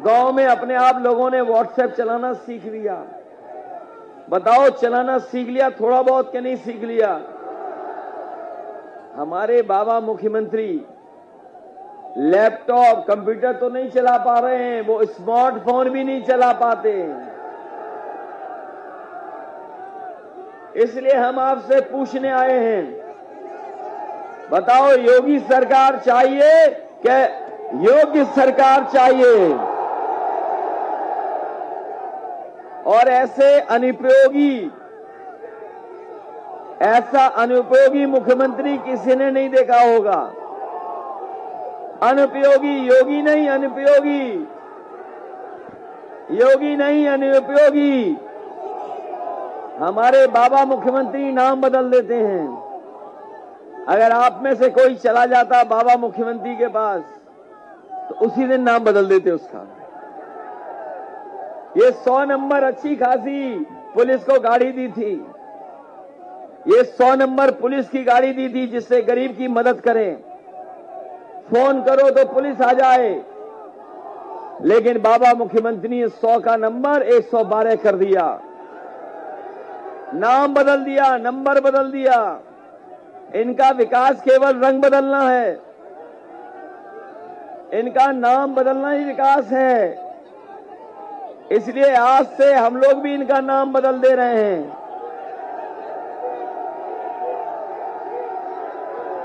गांव में अपने आप लोगों ने व्हाट्सएप चलाना सीख लिया। बताओ, चलाना सीख लिया थोड़ा बहुत कि नहीं सीख लिया? हमारे बाबा मुख्यमंत्री लैपटॉप कंप्यूटर तो नहीं चला पा रहे हैं, वो स्मार्टफोन भी नहीं चला पाते। इसलिए हम आपसे पूछने आए हैं, बताओ योगी सरकार चाहिए कि योग्य सरकार चाहिए? और ऐसा अनुपयोगी मुख्यमंत्री किसी ने नहीं देखा होगा। अनुपयोगी, योगी नहीं अनुपयोगी, योगी नहीं अनुपयोगी। हमारे बाबा मुख्यमंत्री नाम बदल देते हैं। अगर आप में से कोई चला जाता बाबा मुख्यमंत्री के पास तो उसी दिन नाम बदल देते उसका। ये 100 नंबर अच्छी खासी पुलिस को गाड़ी दी थी, ये 100 नंबर पुलिस की गाड़ी दी थी जिससे गरीब की मदद करें। फोन करो तो पुलिस आ जाए, लेकिन बाबा मुख्यमंत्री ने 100 का नंबर 112 कर दिया। नाम बदल दिया, नंबर बदल दिया। इनका विकास केवल रंग बदलना है, इनका नाम बदलना ही विकास है। इसलिए आज से हम लोग भी इनका नाम बदल दे रहे हैं।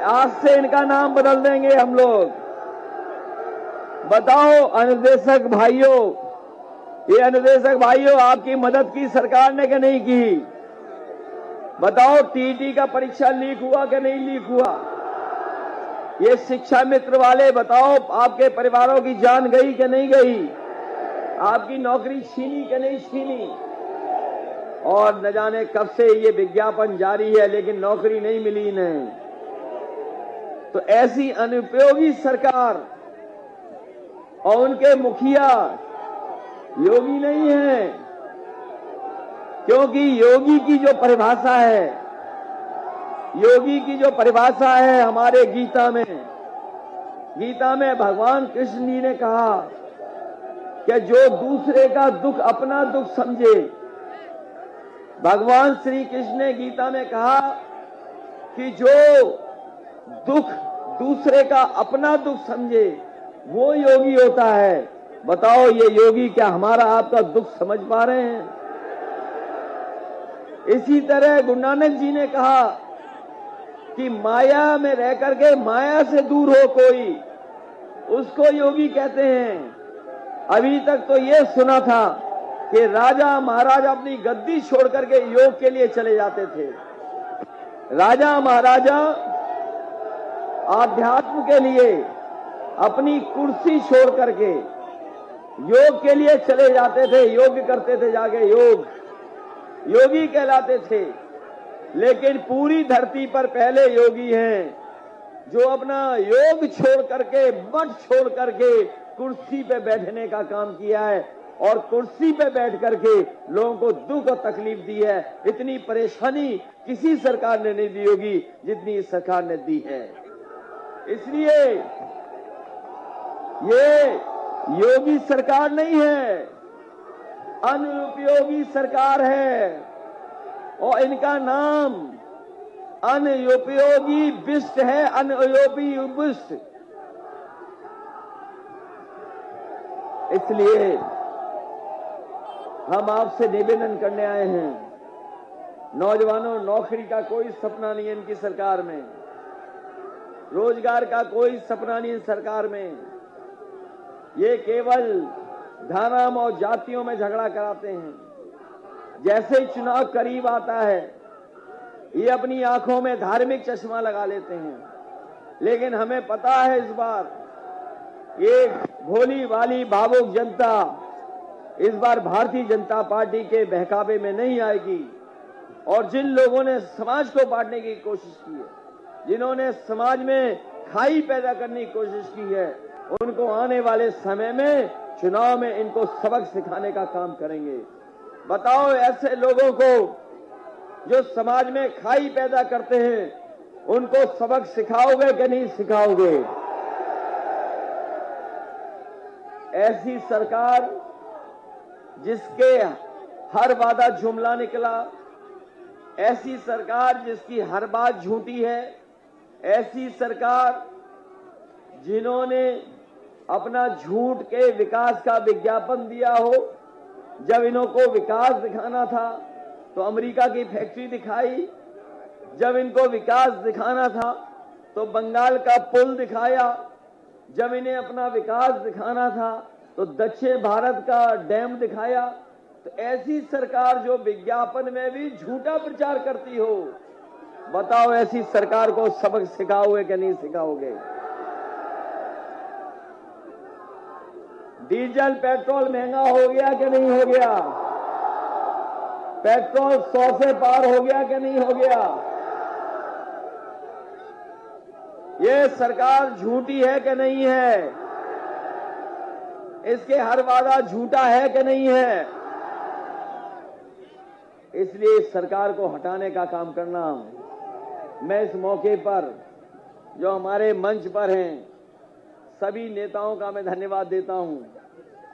आज से इनका नाम बदल देंगे हम लोग। बताओ अनुदेशक भाइयों, ये अनुदेशक भाइयों, आपकी मदद की सरकार ने कि नहीं की? बताओ टीटी का परीक्षा लीक हुआ कि नहीं लीक हुआ? ये शिक्षा मित्र वाले बताओ, आपके परिवारों की जान गई कि नहीं गई? आपकी नौकरी छीनी कि नहीं छीनी? और न जाने कब से ये विज्ञापन जारी है लेकिन नौकरी नहीं मिली इन्हें। तो ऐसी अनुपयोगी सरकार और उनके मुखिया योगी नहीं है, क्योंकि योगी की जो परिभाषा है, योगी की जो परिभाषा है हमारे गीता में भगवान कृष्ण जी ने कहा कि जो दूसरे का दुख अपना दुख समझे। भगवान श्री कृष्ण ने गीता में कहा कि जो दुख दूसरे का अपना दुख समझे वो योगी होता है। बताओ ये योगी क्या हमारा आपका दुख समझ पा रहे हैं? इसी तरह गुरु नानक जी ने कहा कि माया में रह करके माया से दूर हो कोई, उसको योगी कहते हैं। अभी तक तो ये सुना था कि राजा महाराजा अपनी गद्दी छोड़ करके योग के लिए चले जाते थे। राजा महाराजा आध्यात्म के लिए अपनी कुर्सी छोड़ करके योग के लिए चले जाते थे, योग करते थे, जाके योगी कहलाते थे। लेकिन पूरी धरती पर पहले योगी हैं जो अपना योग छोड़ करके, मठ छोड़ करके कुर्सी पे बैठने का काम किया है और कुर्सी पे बैठ करके लोगों को दुख और तकलीफ दी है। इतनी परेशानी किसी सरकार ने नहीं दी होगी जितनी इस सरकार ने दी है। इसलिए ये योगी सरकार नहीं है, अनुपयोगी सरकार है और इनका नाम अनुपयोगी बिष्ट है, अनुपयोगी बिष्ट। इसलिए हम आपसे निवेदन करने आए हैं, नौजवानों, नौकरी का कोई सपना नहीं है इनकी सरकार में, रोजगार का कोई सपना नहीं है सरकार में। ये केवल धर्म और जातियों में झगड़ा कराते हैं। जैसे ही चुनाव करीब आता है ये अपनी आंखों में धार्मिक चश्मा लगा लेते हैं। लेकिन हमें पता है इस बार ये भोली वाली भावुक जनता इस बार भारतीय जनता पार्टी के बहकावे में नहीं आएगी। और जिन लोगों ने समाज को बांटने की कोशिश की है, जिन्होंने समाज में खाई पैदा करने की कोशिश की है, उनको आने वाले समय में चुनाव में इनको सबक सिखाने का काम करेंगे। बताओ ऐसे लोगों को जो समाज में खाई पैदा करते हैं उनको सबक सिखाओगे कि नहीं सिखाओगे? ऐसी सरकार जिसके हर वादा जुमला निकला, ऐसी सरकार जिसकी हर बात झूठी है, ऐसी सरकार जिन्होंने अपना झूठ के विकास का विज्ञापन दिया हो। जब इनको विकास दिखाना था तो अमेरिका की फैक्ट्री दिखाई, जब इनको विकास दिखाना था तो बंगाल का पुल दिखाया, जब इन्हें अपना विकास दिखाना था तो दक्षिण भारत का डैम दिखाया। तो ऐसी सरकार जो विज्ञापन में भी झूठा प्रचार करती हो, बताओ ऐसी सरकार को सबक सिखाओगे कि नहीं सिखाओगे? डीजल पेट्रोल महंगा हो गया कि नहीं हो गया? पेट्रोल 100 से पार हो गया कि नहीं हो गया? ये सरकार झूठी है कि नहीं है? इसके हर वादा झूठा है कि नहीं है? इसलिए इस सरकार को हटाने का काम करना। मैं इस मौके पर जो हमारे मंच पर हैं सभी नेताओं का मैं धन्यवाद देता हूं।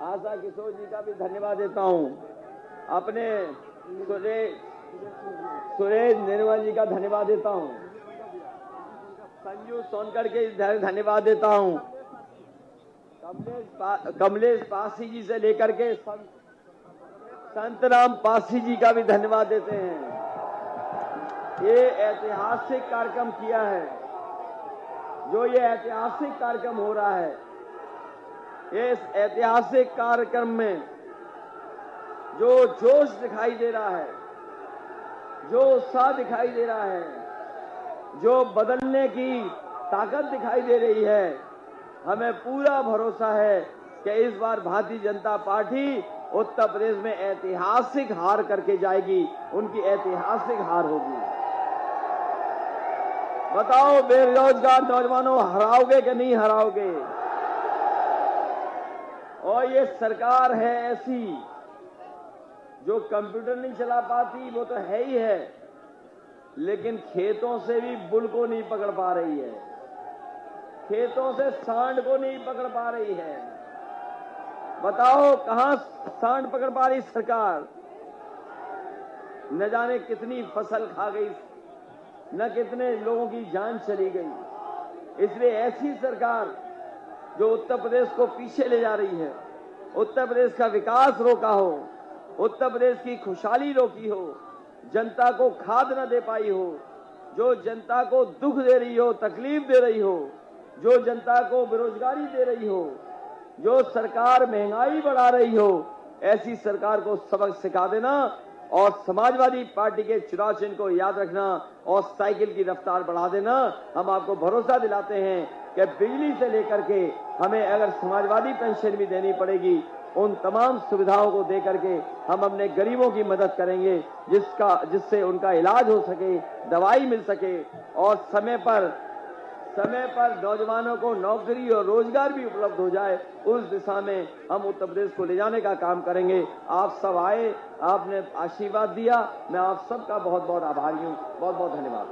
आशा किशोर जी का भी धन्यवाद देता हूं। अपने सुरेश निर्मल जी का धन्यवाद देता हूं। संजू सोनकर के धन्यवाद देता हूं। कमलेश पासी जी से लेकर के संतराम पासी जी का भी धन्यवाद देते हैं। ये ऐतिहासिक कार्यक्रम किया है। जो ये ऐतिहासिक कार्यक्रम हो रहा है, इस ऐतिहासिक कार्यक्रम में जो जोश दिखाई दे रहा है, जो उत्साह दिखाई दे रहा है, जो बदलने की ताकत दिखाई दे रही है, हमें पूरा भरोसा है कि इस बार भारतीय जनता पार्टी उत्तर प्रदेश में ऐतिहासिक हार करके जाएगी। उनकी ऐतिहासिक हार होगी। बताओ बेरोजगार नौजवानों, हराओगे कि नहीं हराओगे? और ये सरकार है ऐसी जो कंप्यूटर नहीं चला पाती, वो तो है ही है, लेकिन खेतों से भी बुल को नहीं पकड़ पा रही है, खेतों से सांड को नहीं पकड़ पा रही है। बताओ कहां सांड पकड़ पा रही सरकार? न जाने कितनी फसल खा गई, न कितने लोगों की जान चली गई। इसलिए ऐसी सरकार जो उत्तर प्रदेश को पीछे ले जा रही है, उत्तर प्रदेश का विकास रोका हो, उत्तर प्रदेश की खुशहाली रोकी हो, जनता को खाद न दे पाई हो, जो जनता को दुख दे रही हो, तकलीफ दे रही हो, जो जनता को बेरोजगारी दे रही हो, जो सरकार महंगाई बढ़ा रही हो, ऐसी सरकार को सबक सिखा देना और समाजवादी पार्टी के चुनाव चिन्ह को याद रखना और साइकिल की रफ्तार बढ़ा देना। हम आपको भरोसा दिलाते हैं कि बिजली से लेकर के हमें अगर समाजवादी पेंशन भी देनी पड़ेगी, उन तमाम सुविधाओं को देकर के हम अपने गरीबों की मदद करेंगे, जिससे उनका इलाज हो सके, दवाई मिल सके और समय पर नौजवानों को नौकरी और रोजगार भी उपलब्ध हो जाए। उस दिशा में हम उत्तर प्रदेश को ले जाने का काम करेंगे। आप सब आए, आपने आशीर्वाद दिया, मैं आप सबका बहुत बहुत आभारी हूं। बहुत बहुत धन्यवाद।